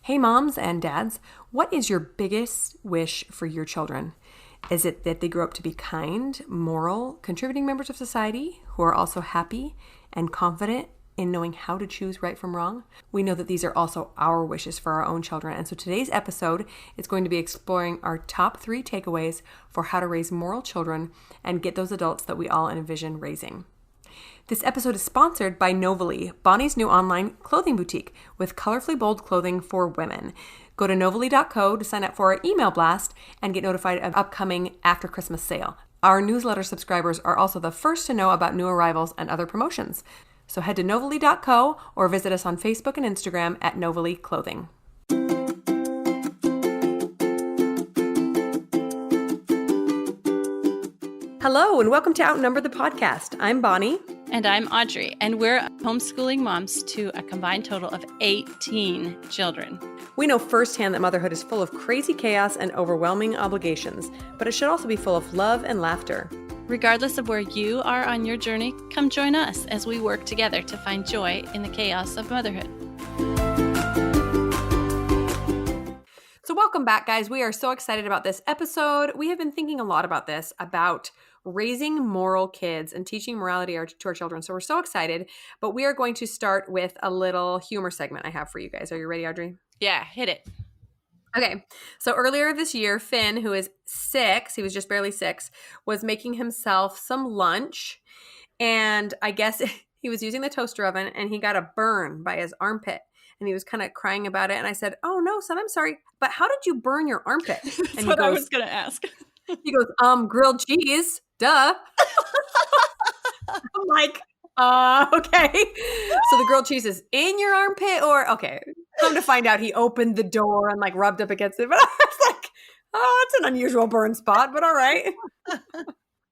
Hey, moms and dads, what is your biggest wish for your children? Is it that they grow up to be kind, moral, contributing members of society who are also happy and confident in knowing how to choose right from wrong? We know that these are also our wishes for our own children. And so today's episode is going to be exploring our top 3 takeaways for how to raise moral children and get those adults that we all envision raising. This episode is sponsored by Novely, Bonnie's new online clothing boutique with colorfully bold clothing for women. Go to novely.co to sign up for our email blast and get notified of upcoming after Christmas sale. Our newsletter subscribers are also the first to know about new arrivals and other promotions. So head to novely.co or visit us on Facebook and Instagram at Novely Clothing. Hello and welcome to Outnumber the Podcast. I'm Bonnie. And I'm Audrey, and we're homeschooling moms to a combined total of 18 children. We know firsthand that motherhood is full of crazy chaos and overwhelming obligations, but it should also be full of love and laughter. Regardless of where you are on your journey, come join us as we work together to find joy in the chaos of motherhood. So welcome back, guys. We are so excited about this episode. We have been thinking a lot about this, about raising moral kids and teaching morality to our children. So we're so excited, but we are going to start with a little humor segment I have for you guys. Are you ready, Audrey? Yeah, hit it. Okay. So earlier this year, Finn, who is 6, he was just barely 6, was making himself some lunch. And I guess he was using the toaster oven and he got a burn by his armpit. And he was kind of crying about it. And I said, "Oh, no, son, I'm sorry. But how did you burn your armpit?" That's and what I was going to ask. He goes, grilled cheese. Duh. I'm like, okay. So the grilled cheese is in your armpit or, okay. Come to find out, he opened the door and like rubbed up against it. But I was like, oh, it's an unusual burn spot, but all right.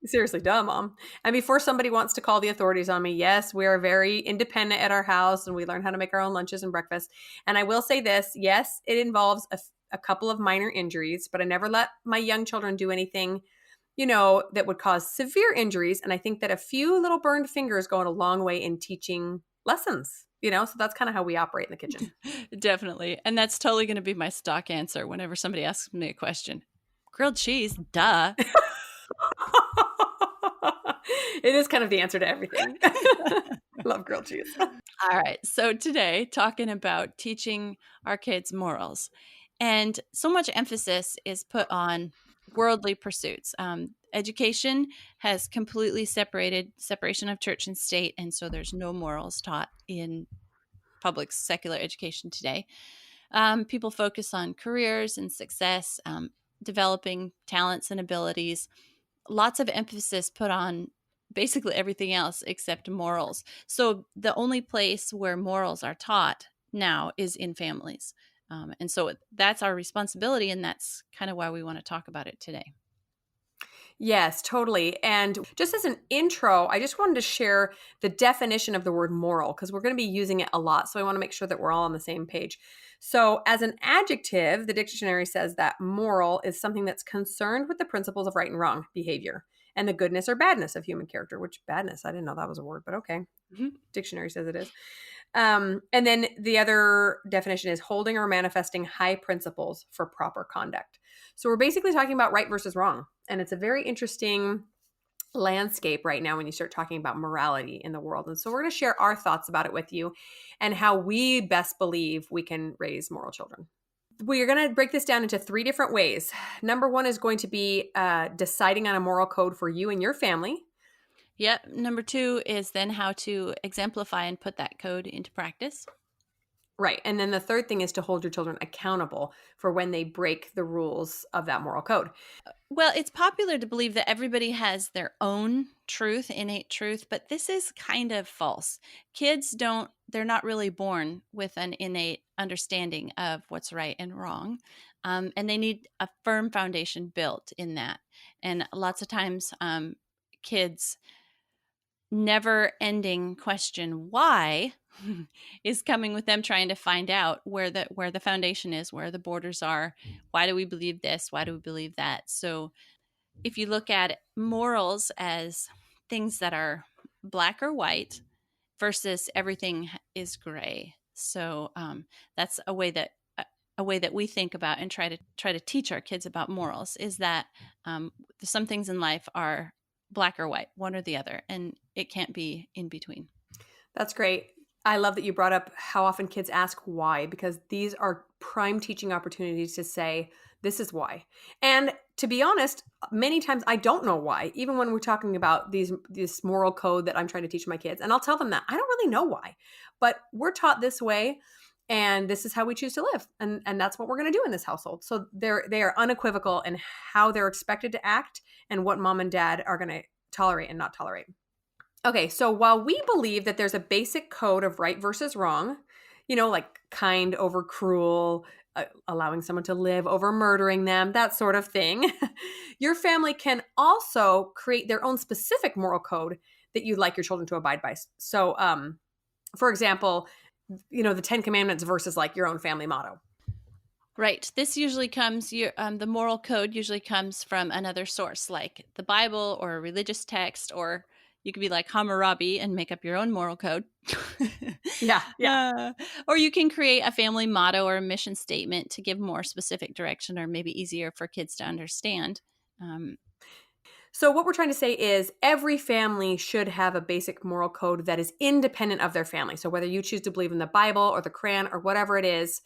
Seriously, duh, Mom. And before somebody wants to call the authorities on me, yes, we are very independent at our house and we learn how to make our own lunches and breakfast. And I will say this, yes, it involves a couple of minor injuries, but I never let my young children do anything, that would cause severe injuries. And I think that a few little burned fingers go a long way in teaching lessons, so that's kind of how we operate in the kitchen. Definitely. And that's totally going to be my stock answer whenever somebody asks me a question. Grilled cheese, duh. It is kind of the answer to everything. I love grilled cheese. All right. So today, talking about teaching our kids morals. And so much emphasis is put on worldly pursuits. Education has completely separation of church and state. And so there's no morals taught in public secular education today. People focus on careers and success, developing talents and abilities. Lots of emphasis put on basically everything else except morals. So the only place where morals are taught now is in families. And so that's our responsibility, and that's kind of why we want to talk about it today. Yes, totally. And just as an intro, I just wanted to share the definition of the word moral because we're going to be using it a lot. So I want to make sure that we're all on the same page. So as an adjective, the dictionary says that moral is something that's concerned with the principles of right and wrong behavior and the goodness or badness of human character, which badness, I didn't know that was a word, but okay. Mm-hmm. Dictionary says it is. And then the other definition is holding or manifesting high principles for proper conduct. So we're basically talking about right versus wrong. And it's a very interesting landscape right now when you start talking about morality in the world. And so we're going to share our thoughts about it with you and how we best believe we can raise moral children. We are going to break this down into 3 different ways. Number 1 is going to be deciding on a moral code for you and your family. Yep. Number 2 is then how to exemplify and put that code into practice. Right. And then the third thing is to hold your children accountable for when they break the rules of that moral code. Well, it's popular to believe that everybody has their own truth, innate truth, but this is kind of false. Kids they're not really born with an innate understanding of what's right and wrong. And they need a firm foundation built in that. And lots of times kids never ending question why is coming with them trying to find out where the foundation is, where the borders are. Why do we believe this? Why do we believe that? So if you look at morals as things that are black or white versus everything is gray. So that's a way that a way that we think about and try to teach our kids about morals is that some things in life are black or white, one or the other, and it can't be in between. That's great. I love that you brought up how often kids ask why, because these are prime teaching opportunities to say, this is why. And to be honest, many times I don't know why, even when we're talking about this moral code that I'm trying to teach my kids. And I'll tell them that I don't really know why, but we're taught this way and this is how we choose to live. And that's what we're going to do in this household. So they are unequivocal in how they're expected to act and what mom and dad are going to tolerate and not tolerate. Okay, so while we believe that there's a basic code of right versus wrong, like kind over cruel, allowing someone to live over murdering them, that sort of thing, your family can also create their own specific moral code that you'd like your children to abide by. So, for example, the 10 Commandments versus like your own family motto. Right. This usually comes, the moral code usually comes from another source, like the Bible or a religious text, or you could be like Hammurabi and make up your own moral code. Yeah, yeah. Or you can create a family motto or a mission statement to give more specific direction or maybe easier for kids to understand. So what we're trying to say is every family should have a basic moral code that is independent of their family. So whether you choose to believe in the Bible or the Quran or whatever it is,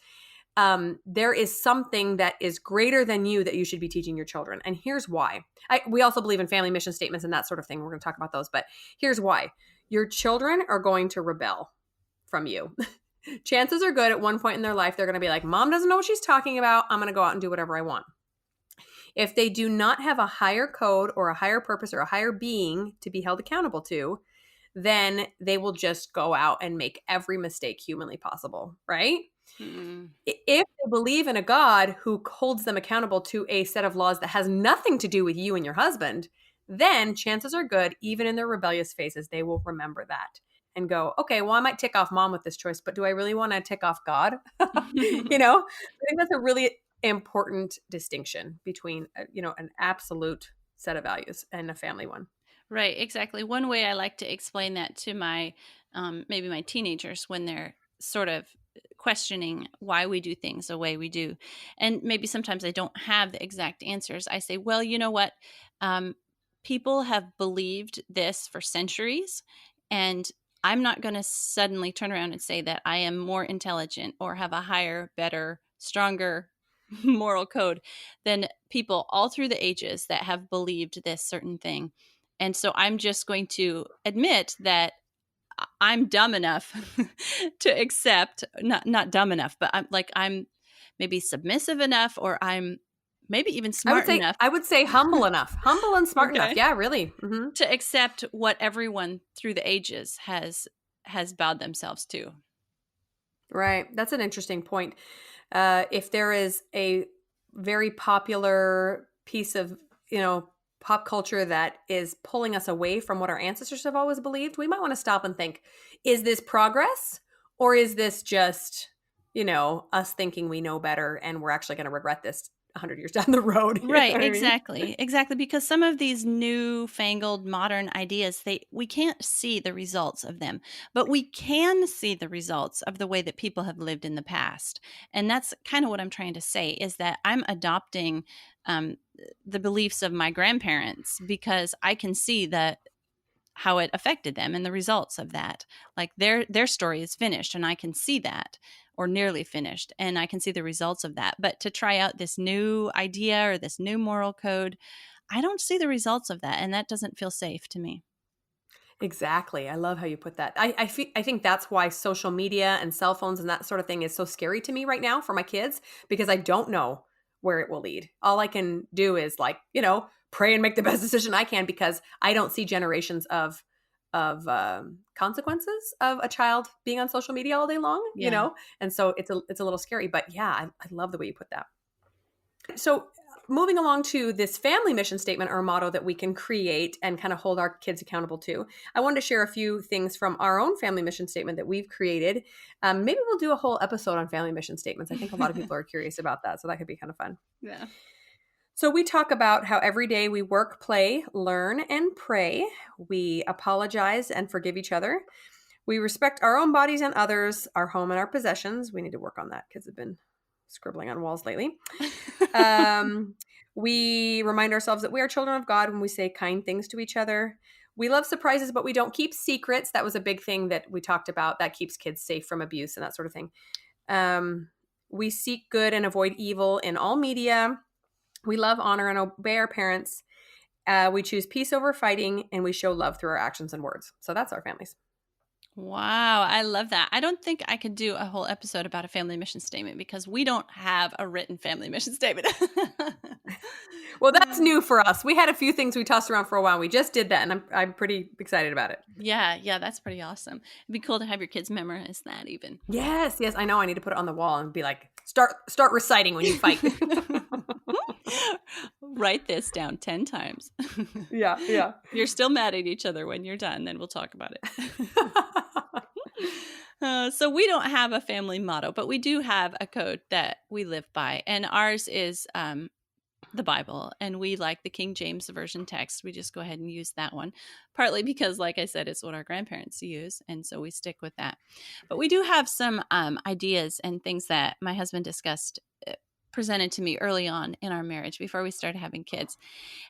there is something that is greater than you that you should be teaching your children. And here's why. We also believe in family mission statements and that sort of thing. We're going to talk about those. But here's why. Your children are going to rebel from you. Chances are good at one point in their life, they're going to be like, Mom doesn't know what she's talking about. I'm going to go out and do whatever I want. If they do not have a higher code or a higher purpose or a higher being to be held accountable to, then they will just go out and make every mistake humanly possible, right? Mm. If they believe in a God who holds them accountable to a set of laws that has nothing to do with you and your husband, then chances are good, even in their rebellious phases, they will remember that and go, okay, well, I might tick off mom with this choice, but do I really want to tick off God? I think that's a really important distinction between, an absolute set of values and a family one. Right, exactly. One way I like to explain that to my maybe my teenagers when they're sort of questioning why we do things the way we do, and maybe sometimes I don't have the exact answers. I say, well, you know what? Um, People have believed this for centuries, and I'm not going to suddenly turn around and say that I am more intelligent or have a higher, better, stronger moral code than people all through the ages that have believed this certain thing. And so I'm just going to admit that I'm dumb enough to accept, not dumb enough, but I'm maybe submissive enough, or I'm maybe even smart enough. I would say humble enough, humble and smart enough. Okay. Yeah, really. Mm-hmm. To accept what everyone through the ages has bowed themselves to. Right. That's an interesting point. If there is a very popular piece of, pop culture that is pulling us away from what our ancestors have always believed, we might want to stop and think, is this progress or is this just, us thinking we know better and we're actually going to regret this 100 years down the road? You know Right, what I mean? exactly, because some of these newfangled modern ideas, we can't see the results of them, but we can see the results of the way that people have lived in the past. And that's kind of what I'm trying to say, is that I'm adopting um, the beliefs of my grandparents because I can see that how it affected them and the results of that. Like their story is finished and I can see that, or nearly finished, and I can see the results of that. But to try out this new idea or this new moral code, I don't see the results of that, and that doesn't feel safe to me. Exactly. I love how you put that. I think that's why social media and cell phones and that sort of thing is so scary to me right now for my kids, because I don't know where it will lead. All I can do is pray and make the best decision I can, because I don't see generations of consequences of a child being on social media all day long, Yeah. and so it's a little scary. But yeah, I love the way you put that. So moving along to this family mission statement or motto that we can create and kind of hold our kids accountable to, I wanted to share a few things from our own family mission statement that we've created. Maybe we'll do a whole episode on family mission statements. I think a lot of people are curious about that, so that could be kind of fun. Yeah. So we talk about how every day we work, play, learn, and pray. We apologize and forgive each other. We respect our own bodies and others, our home and our possessions. We need to work on that. Kids have been scribbling on walls lately. Um, we remind ourselves that we are children of God when we say kind things to each other. We love surprises, but we don't keep secrets. That was a big thing that we talked about. That keeps kids safe from abuse and that sort of thing. Um, we seek good and avoid evil in all media. We love, honor, and obey our parents. We choose peace over fighting, and we show love through our actions and words. So that's our families. Wow, I love that. I don't think I could do a whole episode about a family mission statement because we don't have a written family mission statement. Well, that's new for us. We had a few things we tossed around for a while. We just did that, and I'm pretty excited about it. Yeah, that's pretty awesome. It'd be cool to have your kids memorize that even. Yes, I know. I need to put it on the wall and be like, start reciting when you fight. Write this down 10 times. Yeah. You're still mad at each other when you're done, then we'll talk about it. So we don't have a family motto, but we do have a code that we live by. And ours is the Bible. And we like the King James Version text. We just go ahead and use that one. Partly because, like I said, it's what our grandparents use. And so we stick with that. But we do have some ideas and things that my husband discussed, presented to me early on in our marriage before we started having kids.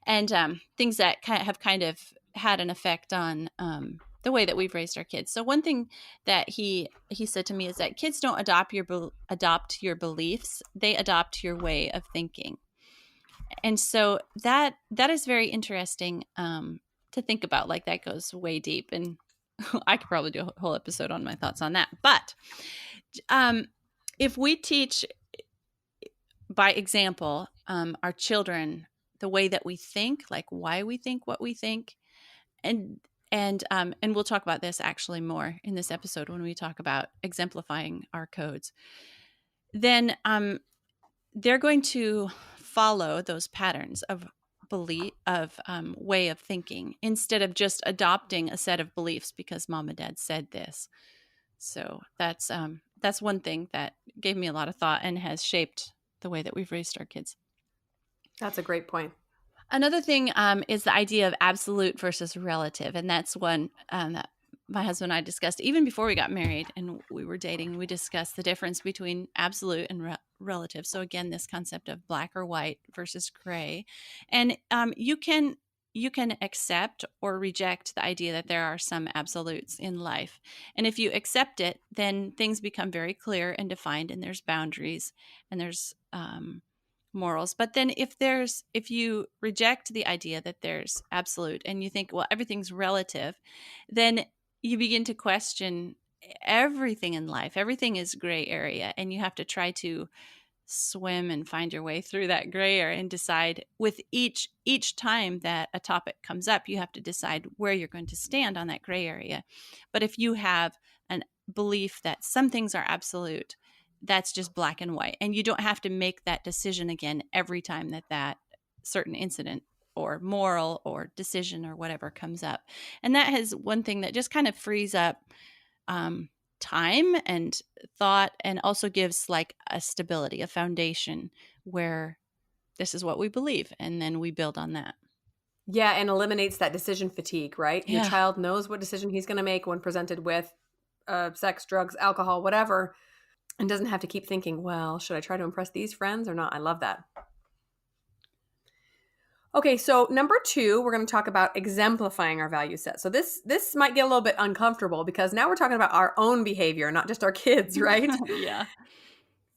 And things that have kind of had an effect on the way that we've raised our kids. So one thing that he said to me is that kids don't adopt your beliefs; they adopt your way of thinking. And so that is very interesting to think about. Like, that goes way deep, and I could probably do a whole episode on my thoughts on that. But if we teach by example our children the way that we think, like why we think what we think, and we'll talk about this actually more in this episode when we talk about exemplifying our codes, then they're going to follow those patterns of belief, of way of thinking, instead of just adopting a set of beliefs because mom and dad said this. So that's one thing that gave me a lot of thought and has shaped the way that we've raised our kids. That's a great point. Another thing is the idea of absolute versus relative. And that's one that my husband and I discussed even before we got married and we were dating. We discussed the difference between absolute and relative. So again, this concept of black or white versus gray. And you can accept or reject the idea that there are some absolutes in life. And if you accept it, then things become very clear and defined, and there's boundaries and there's morals. But then if you reject the idea that there's absolute and you think, well, everything's relative, then you begin to question everything in life. Everything is gray area, and you have to try to swim and find your way through that gray area and decide with each time that a topic comes up, you have to decide where you're going to stand on that gray area. But if you have a belief that some things are absolute, that's just black and white, and you don't have to make that decision again every time that certain incident or moral or decision or whatever comes up. And that has one thing that just kind of frees up time and thought, and also gives like a stability, a foundation where this is what we believe, and then we build on that. Yeah, and eliminates that decision fatigue, right? Your Yeah. child knows what decision he's going to make when presented with sex, drugs, alcohol, whatever, and doesn't have to keep thinking, well, should I try to impress these friends or not? I love that. Okay, so number 2, we're going to talk about exemplifying our value set. So this might get a little bit uncomfortable because now we're talking about our own behavior, not just our kids, right? Yeah.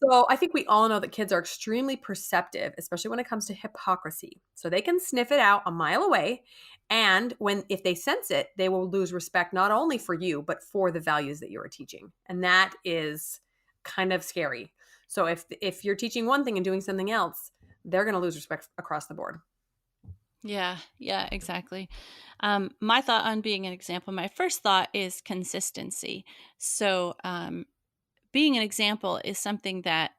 So I think we all know that kids are extremely perceptive, especially when it comes to hypocrisy. So they can sniff it out a mile away, and if they sense it, they will lose respect not only for you, but for the values that you are teaching. And that is kind of scary. So if you're teaching one thing and doing something else, they're going to lose respect across the board. Yeah, exactly. My thought on being an example, my first thought is consistency. So being an example is something that,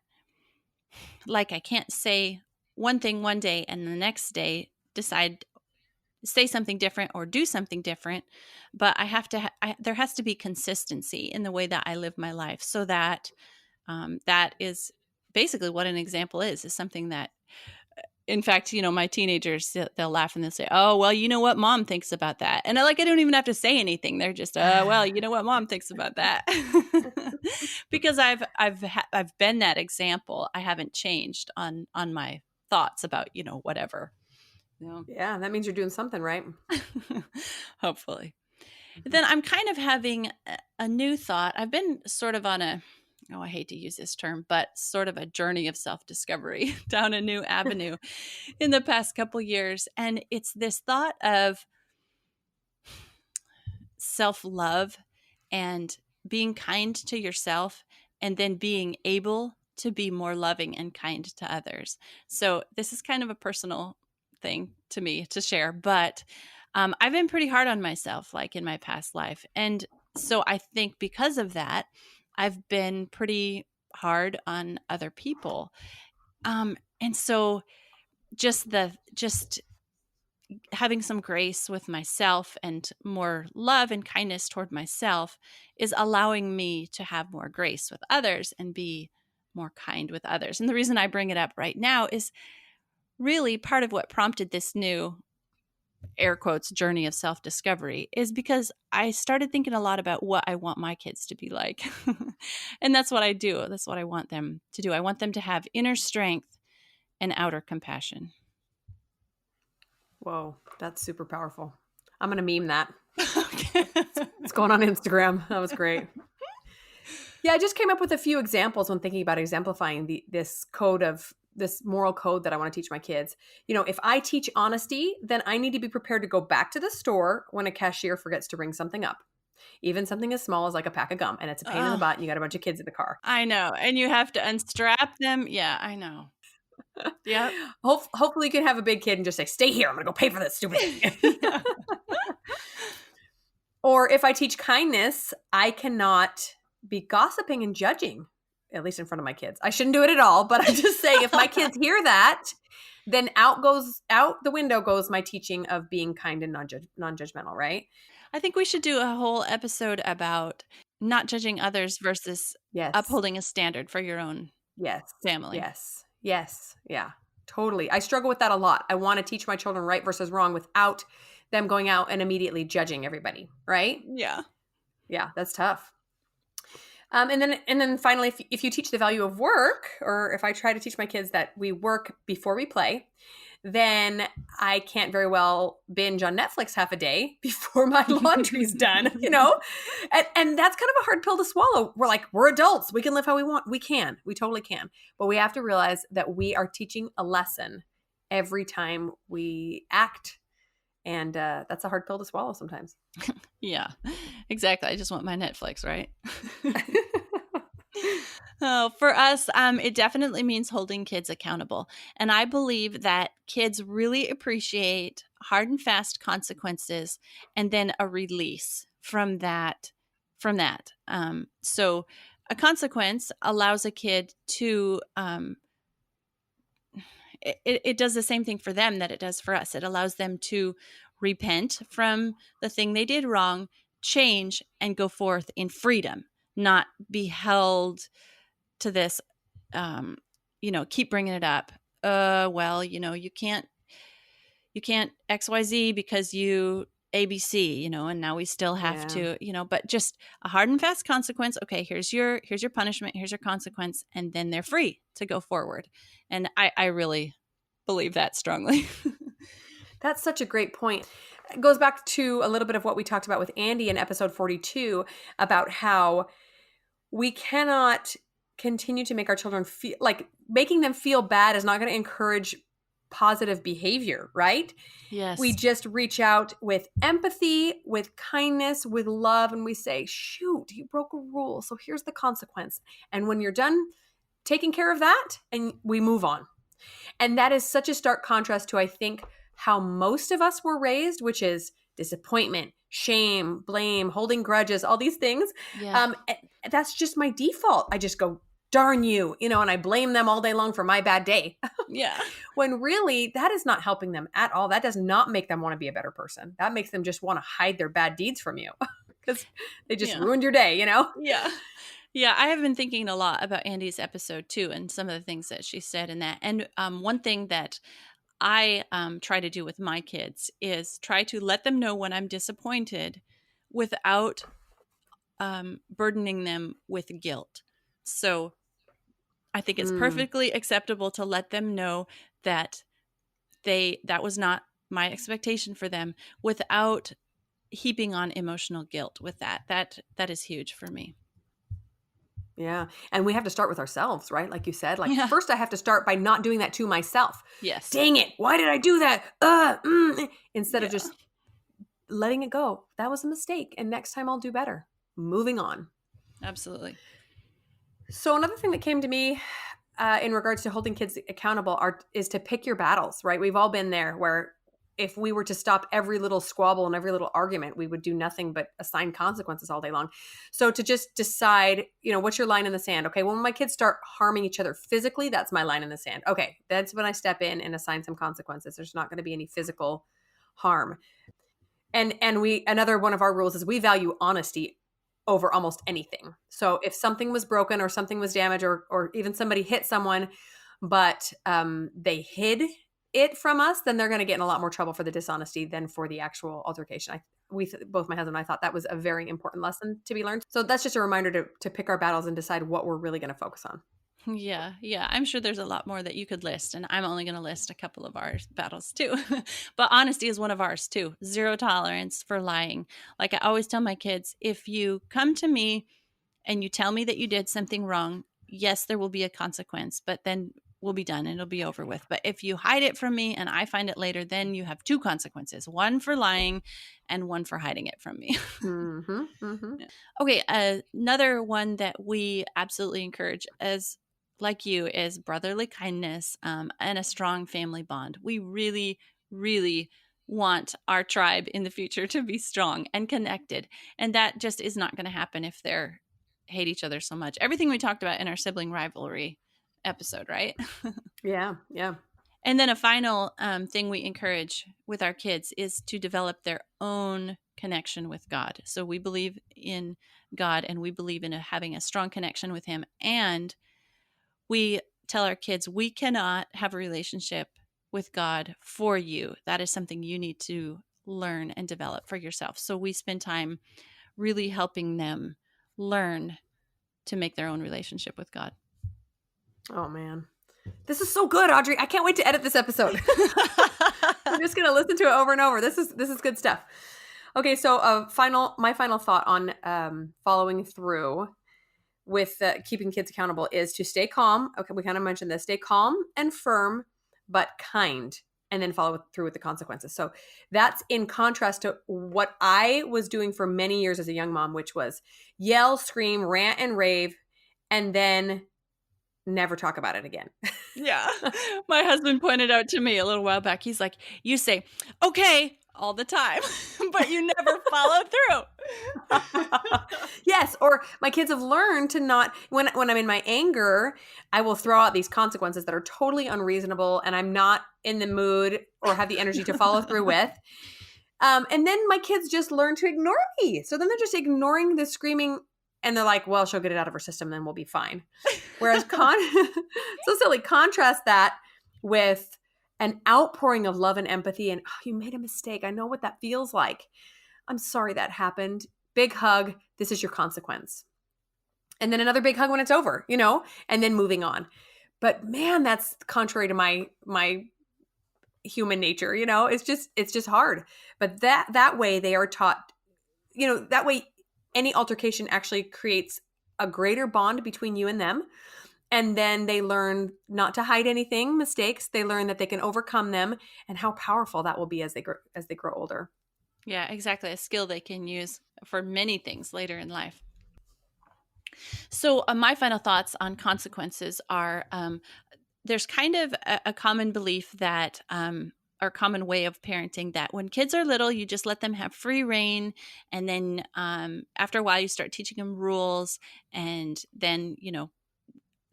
like, I can't say one thing one day and the next day say something different or do something different, but I have to there has to be consistency in the way that I live my life, so that that is basically what an example is something that In fact, my teenagers, they'll laugh and they'll say, "Oh, well, you know what mom thinks about that." And I don't even have to say anything. They're just, well, you know what mom thinks about that." Because I've been that example. I haven't changed on my thoughts about, whatever. Yeah, that means you're doing something right. Hopefully. Then I'm kind of having a new thought. I've been sort of on I hate to use this term, but sort of a journey of self-discovery down a new avenue in the past couple years. And it's this thought of self-love and being kind to yourself, and then being able to be more loving and kind to others. So this is kind of a personal thing to me to share, but I've been pretty hard on myself, like in my past life. And so I think because of that, I've been pretty hard on other people. And so just having some grace with myself and more love and kindness toward myself is allowing me to have more grace with others and be more kind with others. And the reason I bring it up right now is really part of what prompted this new air quotes journey of self-discovery is because I started thinking a lot about what I want my kids to be like. And that's what I do. That's what I want them to do. I want them to have inner strength and outer compassion. Whoa, that's super powerful. I'm going to meme that. Okay. It's going on Instagram. That was great. Yeah, I just came up with a few examples when thinking about exemplifying this moral code that I want to teach my kids. If I teach honesty, then I need to be prepared to go back to the store when a cashier forgets to ring something up. Even something as small as like a pack of gum, and it's a pain in the butt, and you got a bunch of kids in the car. I know. And you have to unstrap them. Yeah, I know. Yeah. Hopefully you can have a big kid and just say, "Stay here. I'm going to go pay for this stupid thing." Yeah. Or if I teach kindness, I cannot be gossiping and judging, at least in front of my kids. I shouldn't do it at all, but I'm just saying if my kids hear that, then out the window goes my teaching of being kind and non-judgmental, right? I think we should do a whole episode about not judging others versus Yes. upholding a standard for your own Yes. family. Yes. Yeah, totally. I struggle with that a lot. I want to teach my children right versus wrong without them going out and immediately judging everybody, right? Yeah. Yeah, that's tough. And then finally, if you teach the value of work, or if I try to teach my kids that we work before we play, then I can't very well binge on Netflix half a day before my laundry's done, And that's kind of a hard pill to swallow. We're adults. We can live how we want. We totally can. But we have to realize that we are teaching a lesson every time we act. And that's a hard pill to swallow sometimes. Yeah, exactly. I just want my Netflix, right? Oh, for us, it definitely means holding kids accountable. And I believe that kids really appreciate hard and fast consequences and then a release from that. So a consequence allows a kid to it does the same thing for them that it does for us. It allows them to repent from the thing they did wrong, change, and go forth in freedom, not be held to this, keep bringing it up. Well, you can't XYZ because you ABC, and now we still have to, but just a hard and fast consequence. Okay, here's your punishment, here's your consequence, and then they're free to go forward. And I really believe that strongly. That's such a great point. It goes back to a little bit of what we talked about with Andy in episode 42 about how we cannot continue to make our children feel like making them feel bad is not going to encourage positive behavior, right? Yes. We just reach out with empathy, with kindness, with love, and we say, shoot, you broke a rule, so here's the consequence. And when you're done taking care of that, and we move on. And that is such a stark contrast to, I think, how most of us were raised, which is disappointment, shame, blame, holding grudges, all these things. Yeah. That's just my default. I just go, darn you, and I blame them all day long for my bad day. Yeah. When really that is not helping them at all. That does not make them want to be a better person. That makes them just want to hide their bad deeds from you because they just ruined your day, Yeah. Yeah, I have been thinking a lot about Andy's episode too, and some of the things that she said in that. And one thing that I try to do with my kids is try to let them know when I'm disappointed without burdening them with guilt. So I think it's Mm, perfectly acceptable to let them know that that was not my expectation for them without heaping on emotional guilt with that. That is huge for me. yeah. And we have to start with ourselves, right? Like you said, like Yeah. first I have to start by not doing that to myself. Yes. Dang it. Why did I do that? Instead of Yeah. just letting it go. That was a mistake. And next time I'll do better. Moving on. Absolutely. So another thing that came to me in regards to holding kids accountable is to pick your battles, right? We've all been there where if we were to stop every little squabble and every little argument, we would do nothing but assign consequences all day long. So to just decide, what's your line in the sand? Okay, when my kids start harming each other physically, that's my line in the sand. Okay, that's when I step in and assign some consequences. There's not going to be any physical harm. And we another one of our rules is we value honesty over almost anything. So if something was broken or something was damaged or even somebody hit someone, but they hid it from us, then they're going to get in a lot more trouble for the dishonesty than for the actual altercation. Both my husband and I thought that was a very important lesson to be learned. So that's just a reminder to pick our battles and decide what we're really going to focus on. Yeah, yeah. I'm sure there's a lot more that you could list, and I'm only going to list a couple of our battles too. But honesty is one of ours too. Zero tolerance for lying. Like I always tell my kids, if you come to me and you tell me that you did something wrong, yes, there will be a consequence, but then we'll be done and it'll be over with. But if you hide it from me and I find it later, then you have two consequences, one for lying and one for hiding it from me. Mm-hmm, mm-hmm. Yeah. Okay, another one that we absolutely encourage as like you is brotherly kindness and a strong family bond. We really, really want our tribe in the future to be strong and connected. And that just is not going to happen if they're hate each other so much. Everything we talked about in our sibling rivalry episode, right? Yeah, yeah. And then a final thing we encourage with our kids is to develop their own connection with God. So we believe in God and we believe in having a strong connection with Him. And we tell our kids, we cannot have a relationship with God for you. That is something you need to learn and develop for yourself. So we spend time really helping them learn to make their own relationship with God. Oh man. This is so good, Audrey. I can't wait to edit this episode. I'm just gonna listen to it over and over. This is good stuff. Okay, so my final thought on following through with keeping kids accountable is to stay calm. Okay, we kind of mentioned this. Stay calm and firm, but kind, and then follow through with the consequences. So that's in contrast to what I was doing for many years as a young mom, which was yell, scream, rant, and rave, and then never talk about it again. Yeah. My husband pointed out to me a little while back. He's like, you say, okay, all the time, but you never follow through. Yes, or my kids have learned to not when I'm in my anger, I will throw out these consequences that are totally unreasonable and I'm not in the mood or have the energy to follow through with. And then my kids just learn to ignore me. So then they're just ignoring the screaming and they're like, well, she'll get it out of her system, then we'll be fine. Whereas so silly, contrast that with an outpouring of love and empathy and, oh, you made a mistake. I know what that feels like. I'm sorry that happened. Big hug. This is your consequence. And then another big hug when it's over, and then moving on. But man, that's contrary to my human nature, it's just hard. But that way they are taught, that way any altercation actually creates a greater bond between you and them. And then they learn not to hide anything, mistakes. They learn that they can overcome them and how powerful that will be as they grow older. Yeah, exactly. A skill they can use for many things later in life. So my final thoughts on consequences are there's kind of a common belief that or common way of parenting that when kids are little, you just let them have free reign. And then after a while, you start teaching them rules. And then,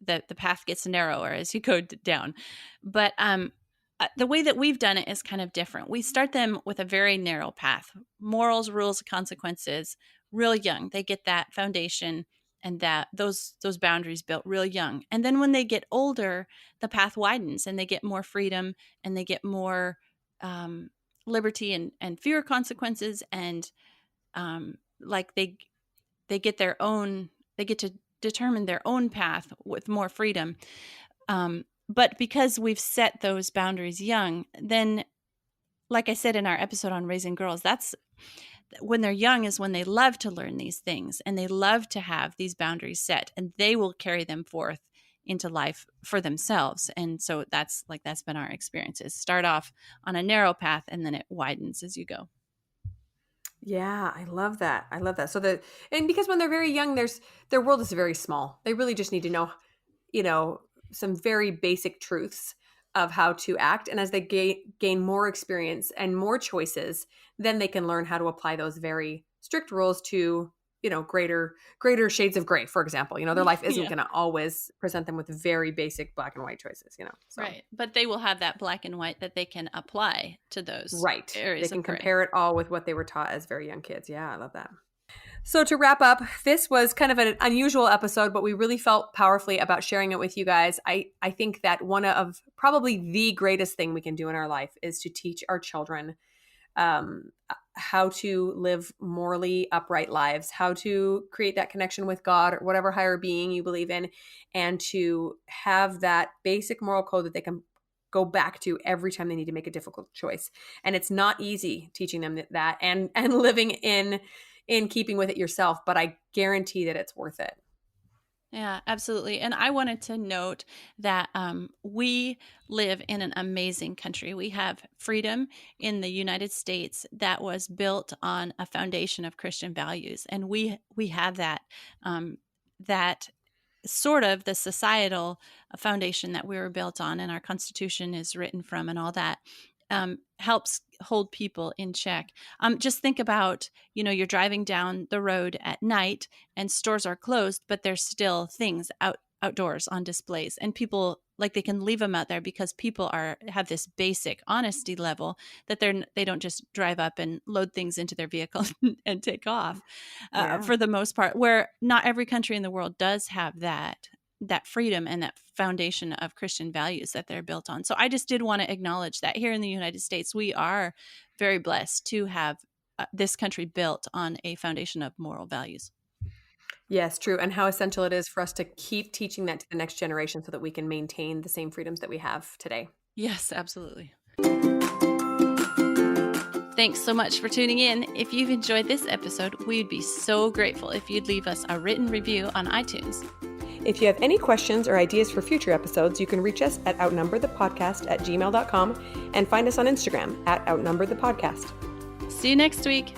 the path gets narrower as you go down. But the way that we've done it is kind of different. We start them with a very narrow path, morals, rules, consequences, real young. They get that foundation. that those boundaries built real young. And then when they get older, the path widens and they get more freedom and they get more liberty and fewer consequences. And like they get their own, they get to determine their own path with more freedom. But because we've set those boundaries young, then, like I said in our episode on raising girls, that's when they're young is when they love to learn these things and they love to have these boundaries set, and they will carry them forth into life for themselves. And so that's been our experiences. Start off on a narrow path and then it widens as you go. Yeah, I love that. I love that. And because when they're very young, their world is very small. They really just need to know, some very basic truths of how to act. And as they gain more experience and more choices, then they can learn how to apply those very strict rules to, greater shades of gray, for example. Their life isn't Yeah. going to always present them with very basic black and white choices, so. Right. But they will have that black and white that they can apply to those Right. areas They can of gray. compare it all with what they were taught as very young kids. Yeah, I love that. So to wrap up, this was kind of an unusual episode, but we really felt powerfully about sharing it with you guys. I think that one of probably the greatest thing we can do in our life is to teach our children how to live morally upright lives, how to create that connection with God or whatever higher being you believe in, and to have that basic moral code that they can go back to every time they need to make a difficult choice. And it's not easy teaching them that and living in keeping with it yourself, but I guarantee that it's worth it. Yeah, absolutely. And I wanted to note that we live in an amazing country. We have freedom in the United States that was built on a foundation of Christian values, and we have that that sort of the societal foundation that we were built on, and our Constitution is written from, and all that helps hold people in check. Just think about, you're driving down the road at night and stores are closed, but there's still things outdoors on displays, and people they can leave them out there because people have this basic honesty level that they don't just drive up and load things into their vehicle and take off. Yeah. For the most part, where not every country in the world does have that freedom and that foundation of Christian values that they're built on. So I just did want to acknowledge that here in the United States, we are very blessed to have this country built on a foundation of moral values. Yes, true. And how essential it is for us to keep teaching that to the next generation so that we can maintain the same freedoms that we have today. Yes, absolutely. Thanks so much for tuning in. If you've enjoyed this episode, we'd be so grateful if you'd leave us a written review on iTunes. If you have any questions or ideas for future episodes, you can reach us at outnumberthepodcast@gmail.com and find us on Instagram @outnumberthepodcast. See you next week.